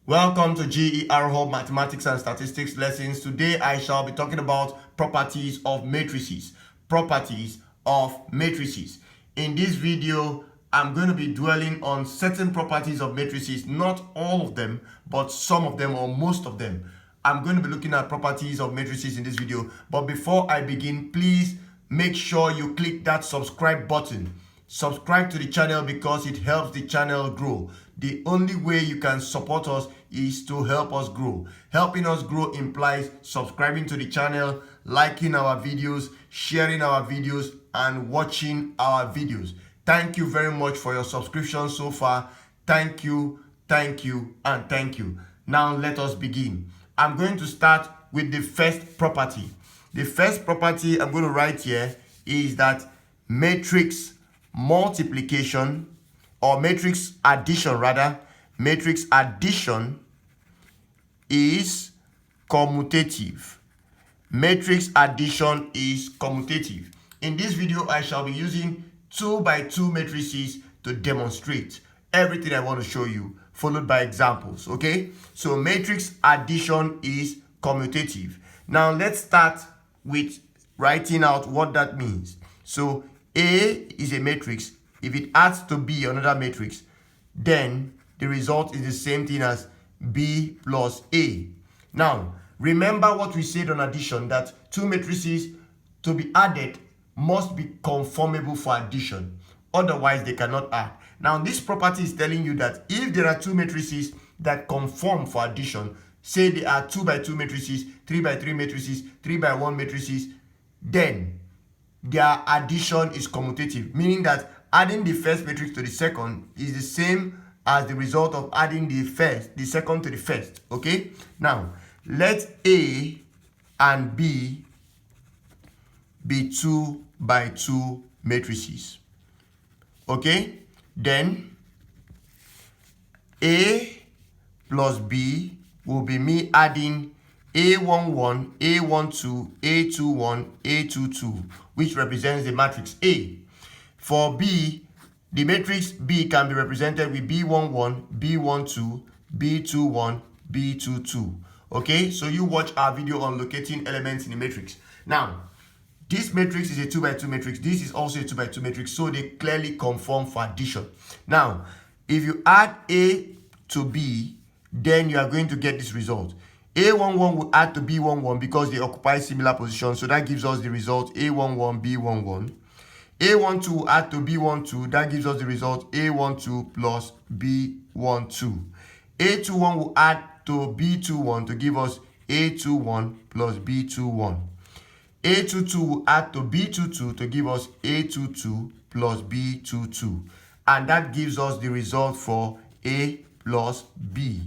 Welcome to GER Hub Mathematics and Statistics lessons. Today I shall be talking about properties of matrices. Properties of matrices. In this video, I'm going to be dwelling on certain properties of matrices, not all of them, but some of them or most of them. I'm going to be looking at properties of matrices in this video. But before I begin, please make sure you click that subscribe button. Subscribe to the channel because it helps the channel grow. The only way you can support us is to help us grow. Helping us grow implies subscribing to the channel, liking our videos, sharing our videos, and watching our videos. Thank you very much for your subscription so far. Thank you, and thank you. Now let us begin. I'm going to start with the first property. The first property I'm going to write here is that matrix multiplication or matrix addition is commutative. Matrix addition is commutative. In this video, I shall be using 2 by 2 matrices to demonstrate everything I want to show you, followed by examples. Okay, so matrix addition is commutative. Now let's start with writing out what that means. So A is a matrix. If it adds to B, another matrix, then the result is the same thing as B plus A. Now, remember what we said on addition, that two matrices to be added must be conformable for addition. Otherwise, they cannot add. Now, this property is telling you that if there are two matrices that conform for addition, say they are 2 by 2 matrices, 3 by 3 matrices, 3 by 1 matrices, then their addition is commutative, meaning that adding the first matrix to the second is the same as the result of adding the second to the first. Okay, now let A and B be 2 by 2 matrices. Okay, then A plus B will be me adding A11, A12, A21, A22, which represents the matrix A. For B, the matrix B can be represented with B11, B12, B21, B22. Okay, so you watch our video on locating elements in the matrix. Now, this matrix is a 2 by 2 matrix. This is also a 2 by 2 matrix, so they clearly conform for addition. Now, if you add A to B, then you are going to get this result. A11 will add to B11 because they occupy similar positions, so that gives us the result A11, B11. A12 will add to B12, that gives us the result A12 plus B12. A21 will add to B21 to give us A21 plus B21. A22 will add to B22 to give us A22 plus B22. And that gives us the result for A plus B.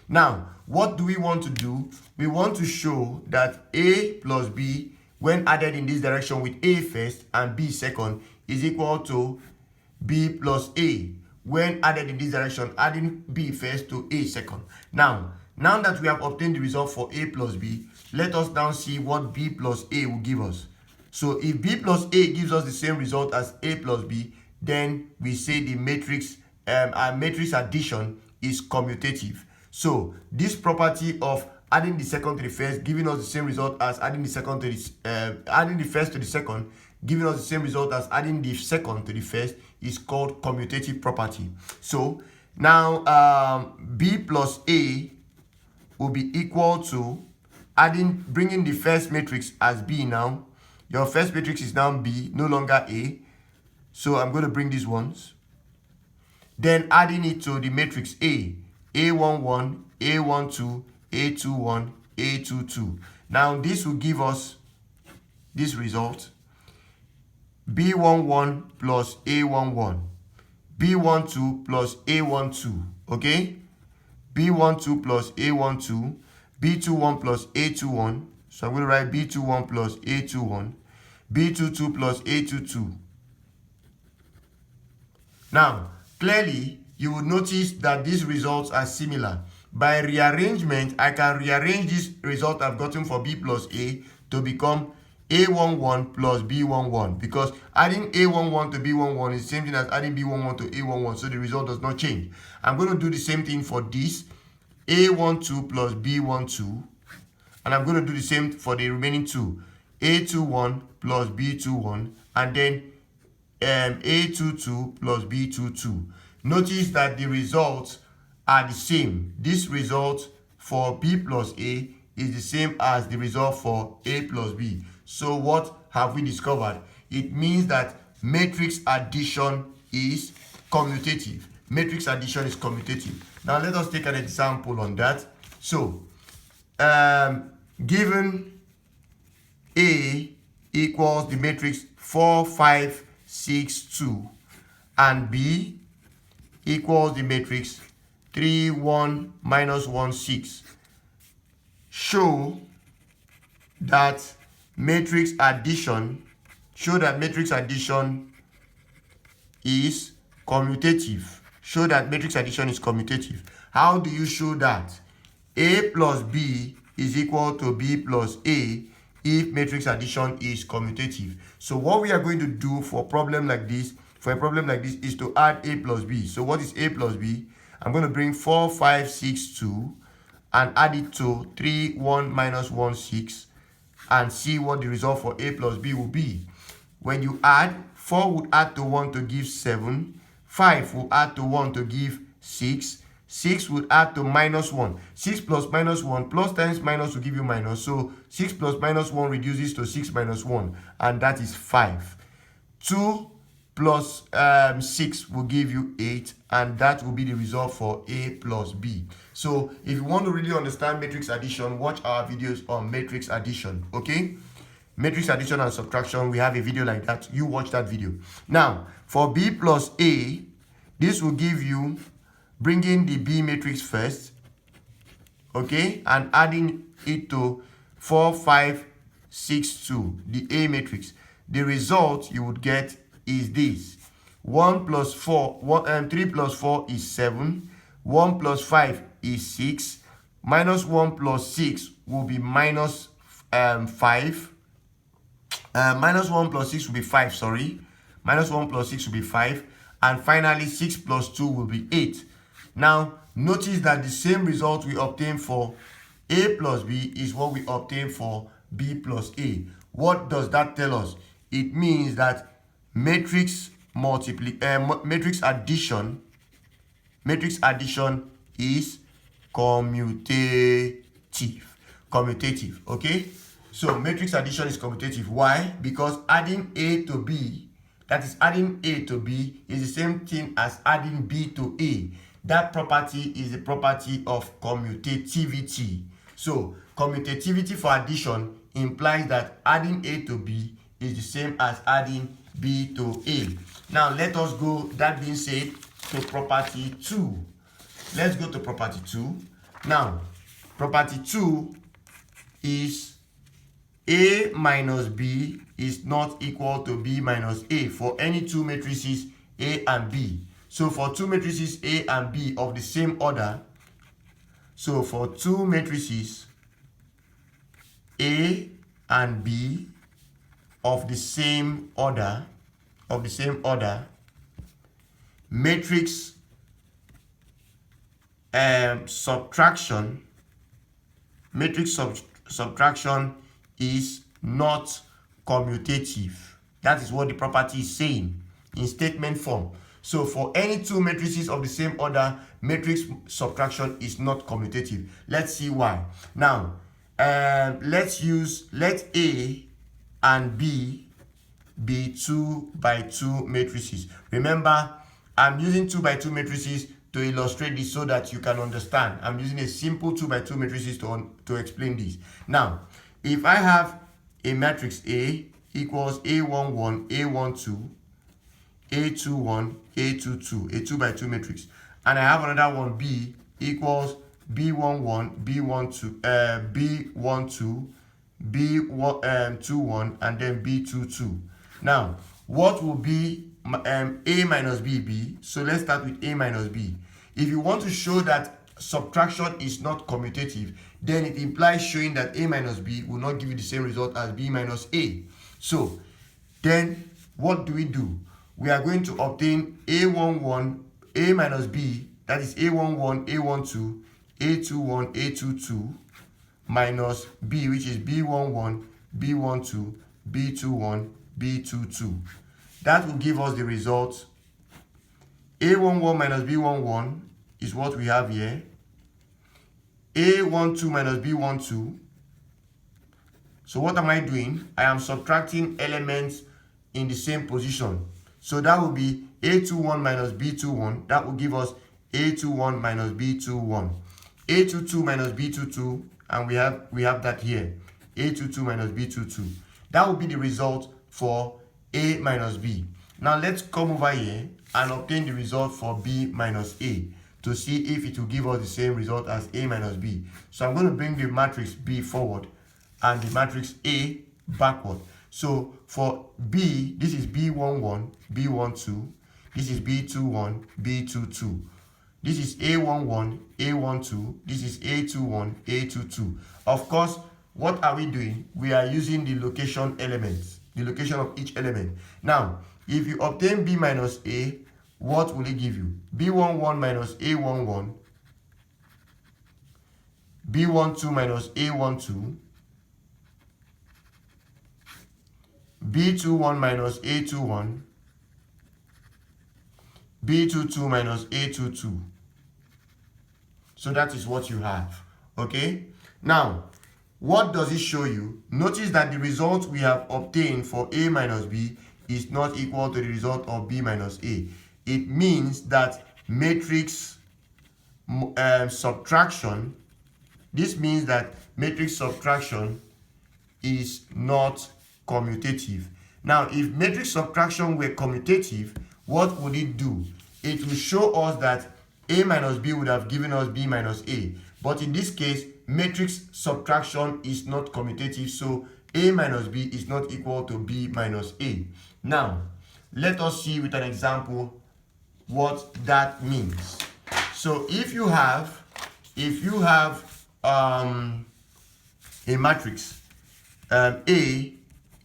Now, what do we want to do? We want to show that A plus B, when added in this direction with A first and B second, is equal to B plus A. When added in this direction, adding B first to A second. Now that we have obtained the result for A plus B, let us now see what B plus A will give us. So if B plus A gives us the same result as A plus B, then we say the matrix, our matrix addition is commutative. So this property of adding the second to the first, giving us the same result as adding the second to the adding the first to the second, giving us the same result as adding the second to the first, is called commutative property. So now B plus A will be equal to bringing the first matrix as B now. Your first matrix is now B, no longer A. So I'm going to bring these ones. Then adding it to the matrix A. A11, A12, A21, A22. Now this will give us this result. B11 plus A11. B12 plus A12. Okay? B12 plus A12. B21 plus A21. So I'm going to write B21 plus A21. B22 plus A22. Now, clearly, you will notice that these results are similar. By rearrangement, I can rearrange this result I've gotten for B plus A to become A11 plus B11, because adding A11 to B11 is the same thing as adding B11 to A11, so the result does not change. I'm going to do the same thing for this. A12 plus B12, and I'm going to do the same for the remaining two, A21 plus B21, and then A22 plus B22. Notice that the results are the same. This result for B plus A is the same as the result for A plus B. So what have we discovered? It means that matrix addition is commutative. Matrix addition is commutative. Now let us take an example on that. So given A equals the matrix 4, 5, 6, 2, and B equals the matrix 3, 1, minus 1, 6. Show that matrix addition is commutative. Show that matrix addition is commutative. How do you show that? A plus B is equal to B plus A if matrix addition is commutative. So what we are going to do for a problem like this is to add A plus B. So what is A plus B? I'm going to bring 4, 5, 6, 2 and add it to 3, 1, minus 1, 6 and see what the result for A plus B will be. When you add, 4 would add to 1 to give 7, 5 will add to 1 to give 6, 6 would add to minus 1. 6 plus minus 1, plus times minus will give you minus. So 6 plus minus 1 reduces to 6 minus 1, and that is 5. 2 plus 6 will give you 8, and that will be the result for A plus B. So if you want to really understand matrix addition, watch our videos on matrix addition, okay? Matrix addition and subtraction, we have a video like that. You watch that video. Now, for B plus A, this will give you, bringing the B matrix first, okay, and adding it to 4, 5, 6, 2, the A matrix. The result you would get is this: 3 plus 4 is 7, 1 plus 5 is 6, minus 1 plus 6 will be minus 5, minus 1 plus 6 will be 5, sorry, minus 1 plus 6 will be 5, and finally 6 plus 2 will be 8. Now notice that the same result we obtain for A plus B is what we obtain for B plus A. What does that tell us? It means that matrix addition is commutative, okay? So matrix addition is commutative. Why? Because adding A to B, that is adding A to B, is the same thing as adding B to A. That property is a property of commutativity. So commutativity for addition implies that adding A to B is the same as adding B to A. Now let us go, that being said, to property 2. Let's go to property 2. Now, property 2 is A minus B is not equal to B minus A for any two matrices A and B. So for two matrices A and B of the same order, so for two matrices A and B of the same order, matrix subtraction is not commutative. That is what the property is saying in statement form. So for any two matrices of the same order, matrix subtraction is not commutative. Let's see why. Now, let A and B be 2 by 2 matrices. Remember, I'm using 2 by 2 matrices to illustrate this so that you can understand. I'm using a simple 2 by 2 matrices to explain this. Now, if I have a matrix A equals A11, A12, A21, A22, a 2 by 2 matrix, and I have another one B equals B11, B12, B12, B21, and then B22. Now, what will be A minus B be? So let's start with A minus B. If you want to show that subtraction is not commutative, then it implies showing that A minus B will not give you the same result as B minus A. So then what do? We are going to obtain A11, A minus B, that is A11, A12, A21, A22 minus B, which is B11, B12, B21, B22. That will give us the result. A11 minus B11 is what we have here. A12 minus B12. So what am I doing? I am subtracting elements in the same position. So that will be A21 minus B21. That will give us A21 minus B21. A22 minus B22, and we have that here. A22 minus B22. That will be the result for A minus B. Now let's come over here and obtain the result for B minus A to see if it will give us the same result as A minus B. So I'm going to bring the matrix B forward and the matrix A backward. So for B, this is B11, B12. This is B21, B22. This is A11, A12. This is A21, A22. Of course, what are we doing? We are using the location elements, the location of each element. Now, if you obtain B minus A, what will it give you? B11 minus A11, B12 minus A12, B21 minus A21, B22 minus A22. So that is what you have. Okay? Now, what does it show you? Notice that the result we have obtained for A minus B is not equal to the result of B minus A. It means that matrix subtraction, this means that matrix subtraction is not commutative. Now, if matrix subtraction were commutative, what would it do? It will show us that A minus B would have given us B minus A. But in this case, matrix subtraction is not commutative, so A minus B is not equal to B minus A. Now, let us see with an example what that means. So if you have a matrix A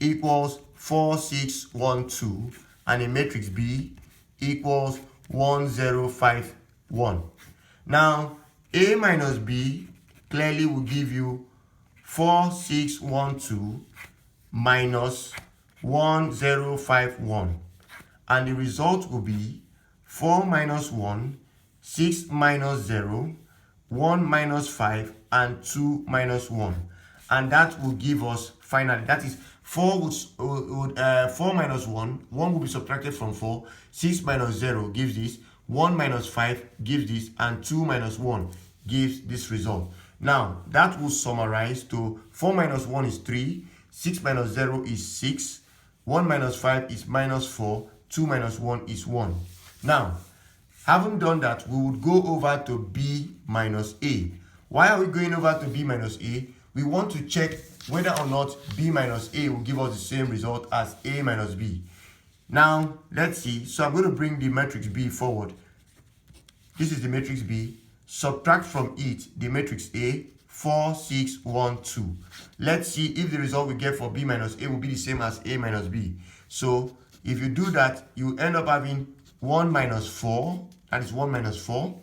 equals 4, 6, 1, 2, and a matrix B equals 1, 0, 5, 1. Now, A minus B clearly will give you 4, 6, 1, 2 minus 1, 0, 5, 1. And the result will be 4 minus 1, 6 minus 0, 1 minus 5, and 2 minus 1. And that will give us, finally, that is 4 minus 1 will be subtracted from 4, 6 minus 0 gives this, 1 minus 5 gives this, and 2 minus 1 gives this result. Now, that will summarize to 4 minus 1 is 3, 6 minus 0 is 6, 1 minus 5 is minus 4, 2 minus 1 is 1. Now, having done that, we would go over to B minus A. Why are we going over to B minus A? We want to check whether or not B minus A will give us the same result as A minus B. Now, let's see. So I'm going to bring the matrix B forward. This is the matrix B. Subtract from it the matrix A, 4, 6, 1, 2. Let's see if the result we get for B minus A will be the same as A minus B. So if you do that, you end up having 1 minus 4, that is 1 minus 4,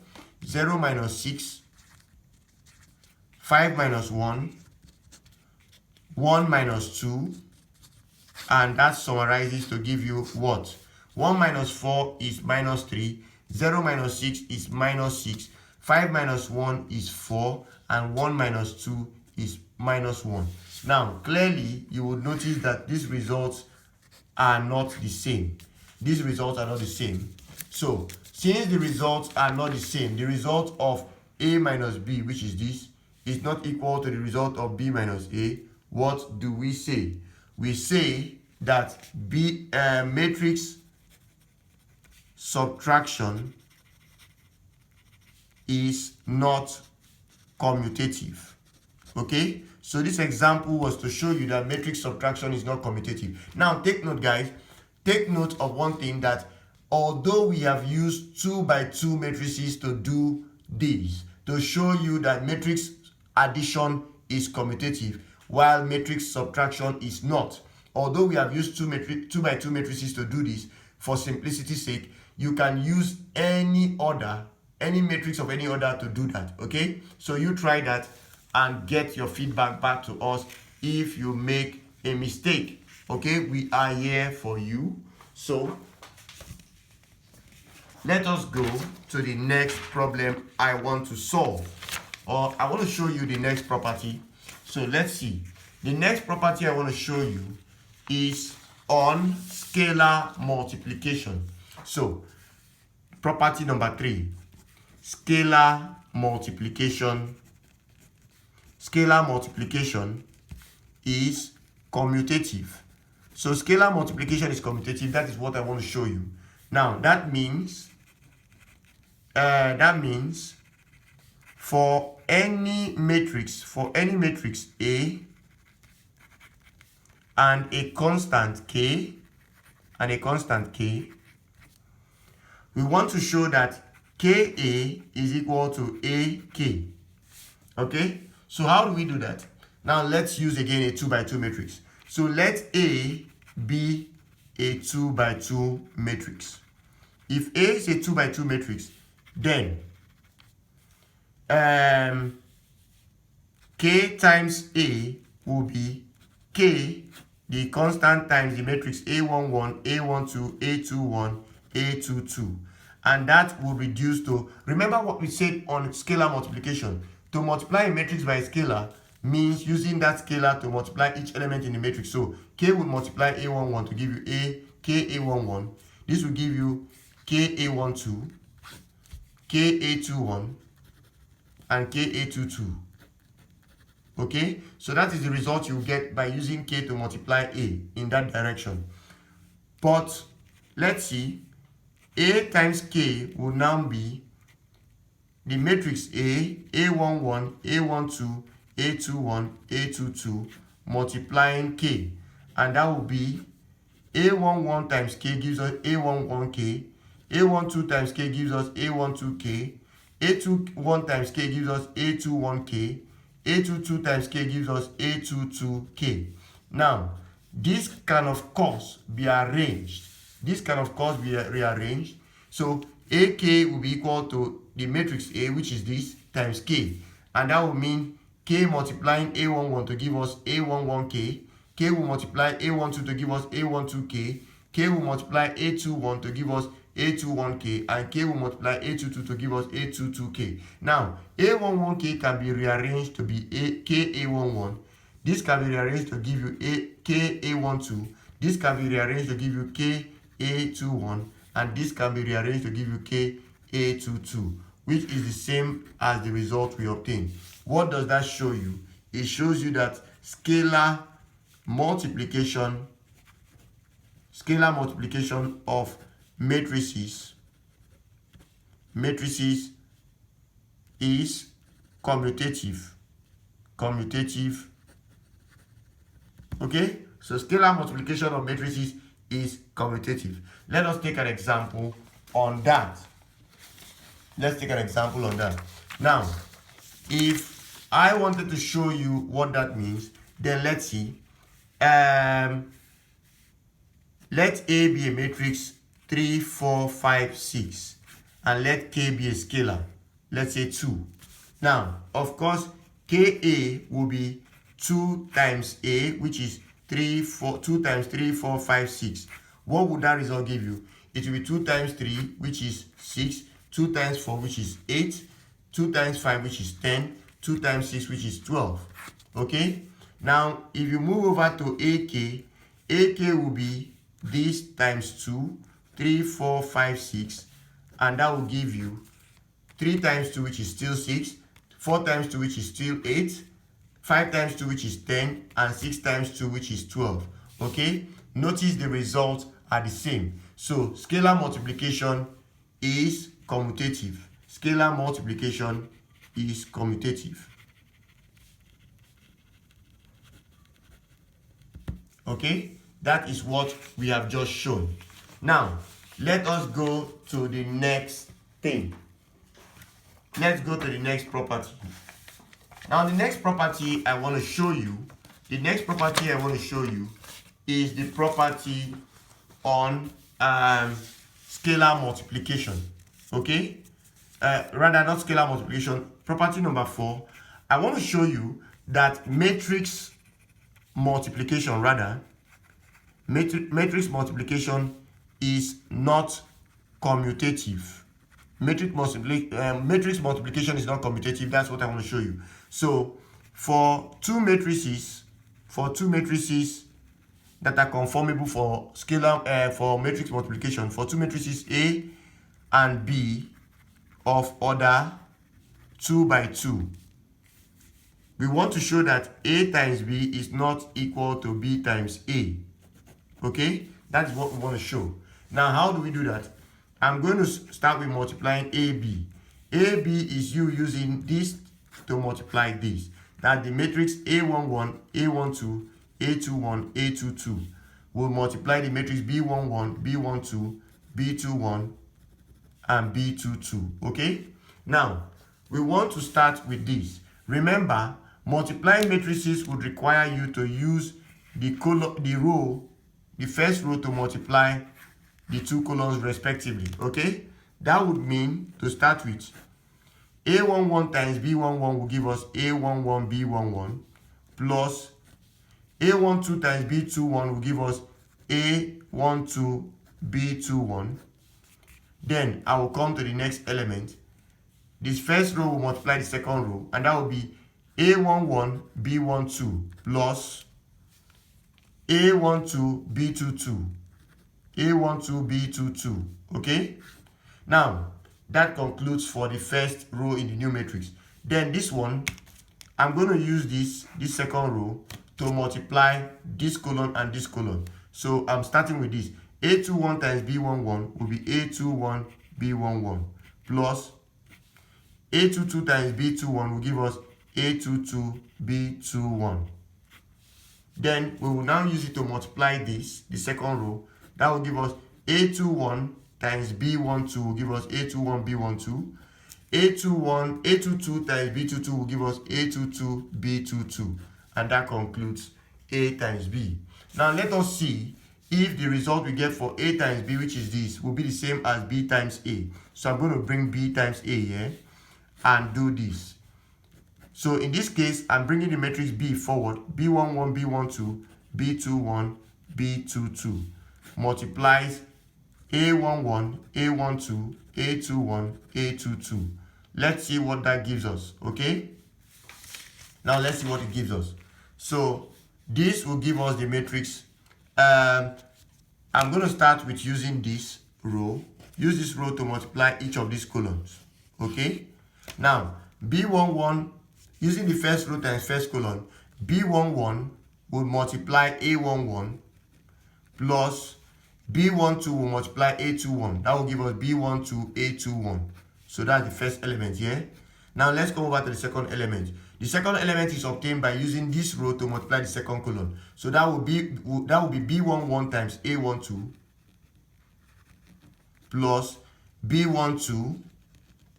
0 minus 6, 5 minus 1, 1 minus 2, and that summarizes to give you what? 1 minus 4 is minus 3, 0 minus 6 is minus 6, 5 minus 1 is 4, and 1 minus 2 is minus 1. Now, clearly, you would notice that these results are not the same. These results are not the same. So, since the results are not the same, the result of A minus B, which is this, is not equal to the result of B minus A, what do we say? We say that matrix subtraction is not commutative. Okay? So this example was to show you that matrix subtraction is not commutative. Now take note, guys. Take note of one thing, that although we have used 2 by 2 matrices to do this, to show you that matrix addition is commutative, while matrix subtraction is not. Although we have used 2 by 2 matrices to do this, for simplicity's sake, you can use any other any matrix of any order to do that. Okay, so you try that and get your feedback back to us if you make a mistake. Okay, we are here for you. So let us go to the next problem I want to solve, or I want to show you the next property. So let's see. The next property I want to show you is on scalar multiplication. So property number 3, scalar multiplication. Scalar multiplication is commutative. So scalar multiplication is commutative. That is what I want to show you. Now that means for any matrix A and a constant K, we want to show that Ka is equal to AK. Okay, so how do we do that? Now let's use again a 2 by 2 matrix. So let A be a 2 by 2 matrix. If A is a 2 by 2 matrix, then K times A will be K, the constant, times the matrix A11, A12, A21, A22. And that will reduce to, remember what we said on scalar multiplication. To multiply a matrix by a scalar means using that scalar to multiply each element in the matrix. So K will multiply A11 to give you KA11. This will give you KA12, KA21, and KA22. Okay, so that is the result you get by using K to multiply A in that direction. But let's see, A times K will now be the matrix A, A11, A12, A21, A22, multiplying K. And that will be A11 times K gives us A11K, A12 times K gives us A12K, A21 times K gives us A21K, A22 times K gives us A22K. Now, this can of course be arranged. This can of course be rearranged. So AK will be equal to the matrix A, which is this, times K. And that will mean K multiplying A11 to give us A11K. K will multiply A12 to give us A12K. K will multiply A21 to give us A21K. And K will multiply A22 to give us A22K. Now, A11K can be rearranged to be KA11. This can be rearranged to give you KA12. This can be rearranged to give you KA21. And this can be rearranged to give you KA22, which is the same as the result we obtained. What does that show you? It shows you that scalar multiplication of matrices is commutative. Okay, so scalar multiplication of matrices is commutative. Let us take an example on that. Let's take an example on that. Now, if I wanted to show you what that means, then let's see. Let A be a matrix 3, 4, 5, 6, and let K be a scalar. Let's say 2. Now, of course, Ka will be 2 times A, which is 2 times 3, 4, 5, 6. What would that result give you? It will be 2 times 3, which is 6, 2 times 4, which is 8, 2 times 5, which is 10, 2 times 6, which is 12. Okay? Now, if you move over to AK will be this times 2, 3, 4, 5, 6, and that will give you 3 times 2, which is still 6, 4 times 2, which is still 8, 5 times 2, which is 10, and 6 times 2, which is 12. Okay? Notice the results are the same. So, scalar multiplication is commutative. Scalar multiplication is commutative. Okay? That is what we have just shown. Now, let us go to the next thing. Let's go to the next property. Now, the next property I want to show you, is the property on scalar multiplication. Okay? rather not scalar multiplication, property number 4, I want to show you that matrix multiplication is not commutative. Matrix multiplication is not commutative. That's what I want to show you. So for two matrices that are conformable for scalar for matrix multiplication, for two matrices A and B of order 2 by 2, we want to show that A times B is not equal to B times A. Okay, that is what we want to show. Now, how do we do that? I'm going to start with multiplying AB. AB is you using this to multiply this. That the matrix A11, A12, A21, A22 will multiply the matrix B11, B12, B21, and B22. Okay? Now, we want to start with this. Remember, multiplying matrices would require you to use the first row to multiply the two columns respectively. Okay? That would mean, to start with, A11 times B11 will give us A11 B11 plus A12 times B21 will give us A12 B21. Then I will come to the next element. This first row will multiply the second row, and that will be A11 B12 plus A12 B22. A12 B22. Okay? Now, that concludes for the first row in the new matrix. Then this one, I'm going to use this second row to multiply this column and this column. So I'm starting with this. A21 times B11 will be A21 B11 plus A22 times B21 will give us A22 B21. Then we will now use it to multiply this, the second row. That will give us A21 times B12 will give us A21 B12. A22 times B22 will give us A22 B22. And that concludes A times B. Now let us see if the result we get for A times B, which is this, will be the same as B times A. So I'm going to bring B times A here and do this. So in this case, I'm bringing the matrix B forward. B11, B12, B21, B22 multiplies A11, A12, A21, A22. Let's see what that gives us, okay? Now let's see what it gives us. So this will give us the matrix. I'm going to start with using this row. Use this row to multiply each of these columns, okay? Now, B11, using the first row times first column, B11 will multiply A11 plus B12 will multiply A21. That will give us B12 A21. So that's the first element here. Now let's go over to the second element. The second element is obtained by using this row to multiply the second column. So that will be B11 times A12 plus B12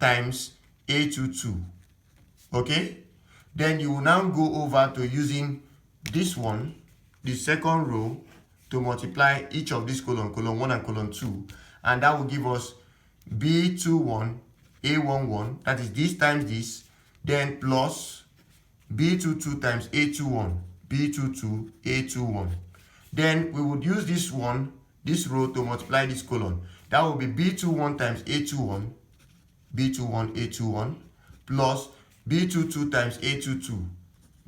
times A22. Okay? Then you will now go over to using this one, the second row, to multiply each of these column 1 and column 2, and that will give us B21 A11, that is this times this, then plus B22 times A21, B22 A21. Then we would use this row to multiply this column. That will be B21 times A21, B21 A21 plus B22 times A22,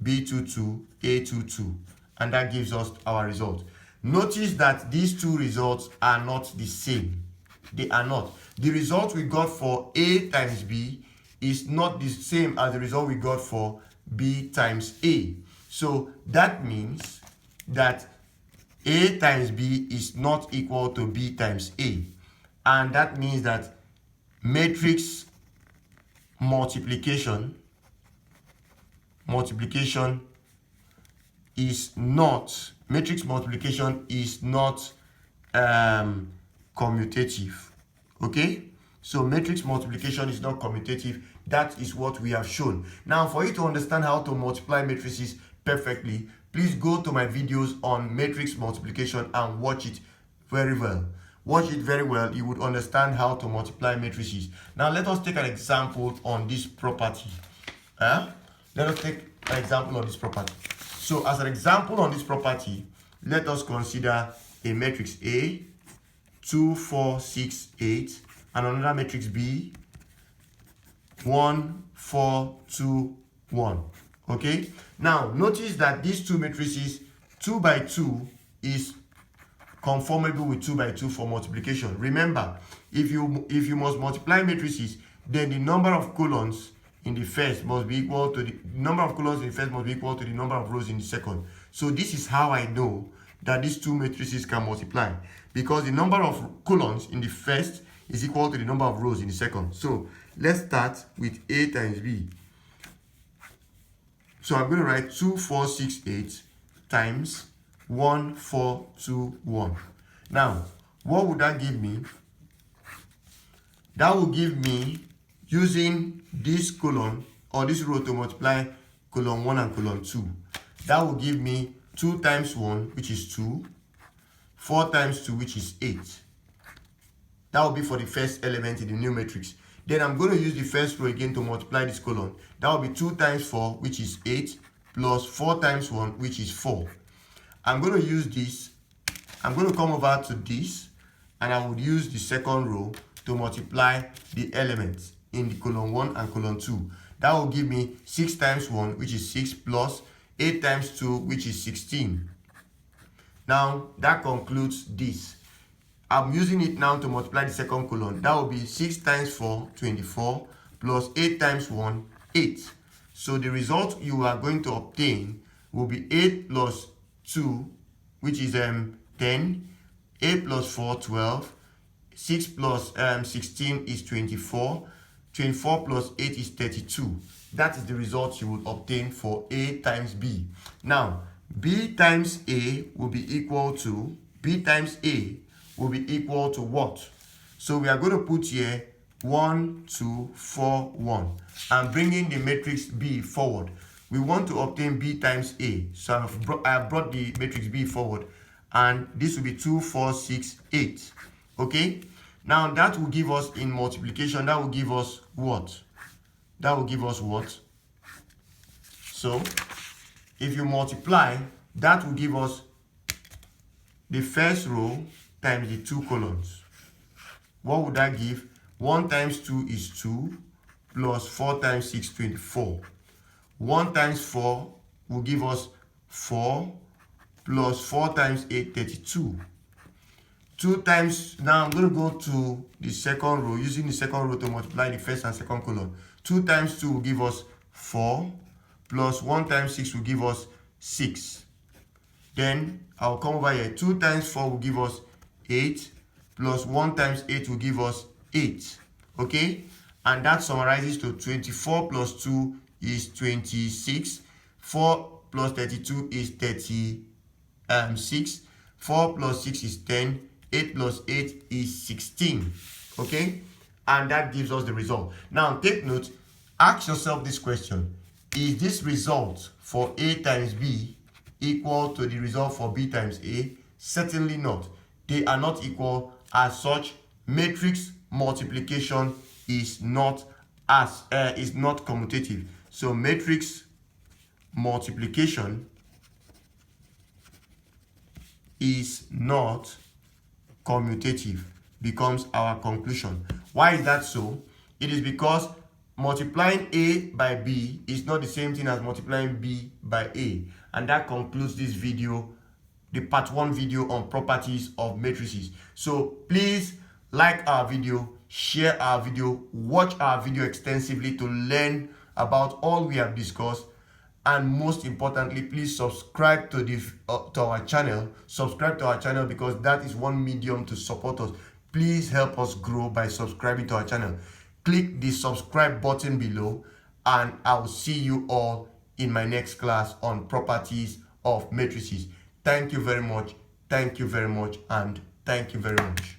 B22 A22, and that gives us our result. Notice that these two results are not the same. They are not. The result we got for A times B is not the same as the result we got for B times A. So that means that A times B is not equal to B times A. And that means that matrix multiplication is not commutative. Okay, so matrix multiplication is not commutative. That is what we have shown. Now, for you to understand how to multiply matrices perfectly, please go to my videos on matrix multiplication and watch it very well. watch it very well, you would understand how to multiply matrices. Now let us take an example on this property. Let us take an example on this property. So as an example on this property, let us consider a matrix A, 2, 4, 6, 8, and another matrix B, 1, 4, 2, 1. Okay? Now, notice that these two matrices, 2 by 2 is conformable with 2 by 2 for multiplication. Remember, if you must multiply matrices, then the number of columns in the first must be equal to the number of columns in the first must be equal to the number of rows in the second. So this is how I know that these two matrices can multiply, because the number of columns in the first is equal to the number of rows in the second. So let's start with A times B. So I'm going to write 2, 4, 6, 8 times 1, 4, 2, 1. Now, what would that give me? That will give me, using this column or this row to multiply column 1 and column 2, that will give me 2 times 1, which is 2, 4 times 2, which is 8. That will be for the first element in the new matrix. Then I'm going to use the first row again to multiply this column. That will be 2 times 4, which is 8, plus 4 times 1, which is 4. I'm going to use this. I'm going to come over to this, and I would use the second row to multiply the elements in the column 1 and column 2. That will give me 6 times 1, which is 6, plus 8 times 2, which is 16. Now, that concludes this. I'm using it now to multiply the second column. That will be 6 times 4, 24, plus 8 times 1, 8. So the result you are going to obtain will be 8 plus 2, which is 10, 8 plus 4, 12, 6 plus 16 is 24, 24 plus 8 is 32. That is the result you will obtain for A times B. Now, B times A will be equal to, B times A will be equal to what? So we are going to put here 1, 2, 4, 1. I'm bringing the matrix B forward. We want to obtain B times A. So I have brought the matrix B forward. And this will be 2, 4, 6, 8. Okay? Now that will give us, in multiplication, that will give us what? That will give us what? So if you multiply, that will give us the first row times the 2 columns. What would that give? 1 times 2 is 2, plus 4 times 6, 24. 1 times 4 will give us 4, plus 4 times 8, 32. 2 times, now I'm going to go to the second row, using the second row to multiply the first and second column. 2 times 2 will give us 4, plus 1 times 6 will give us 6. Then I'll come over here. 2 times 4 will give us 8, plus 1 times 8 will give us 8. Okay? And that summarizes to 24 plus 2 is 26. 4 plus 32 is 36. 4 plus 6 is 10. 8 plus 8 is 16. Okay? And that gives us the result. Now, take note. Ask yourself this question. Is this result for A times B equal to the result for B times A? Certainly not. They are not equal. As such, matrix multiplication is not commutative. So matrix multiplication is not commutative, becomes our conclusion. Why is that so? It is because multiplying A by B is not the same thing as multiplying B by A. And that concludes this video, the part 1 video on properties of matrices. So please like our video, share our video, watch our video extensively to learn about all we have discussed, and most importantly, please subscribe to our channel. Subscribe to our channel, because that is one medium to support us. Please help us grow by subscribing to our channel. Click the subscribe button below, and I'll see you all in my next class on properties of matrices. Thank you very much. Thank you very much, and thank you very much.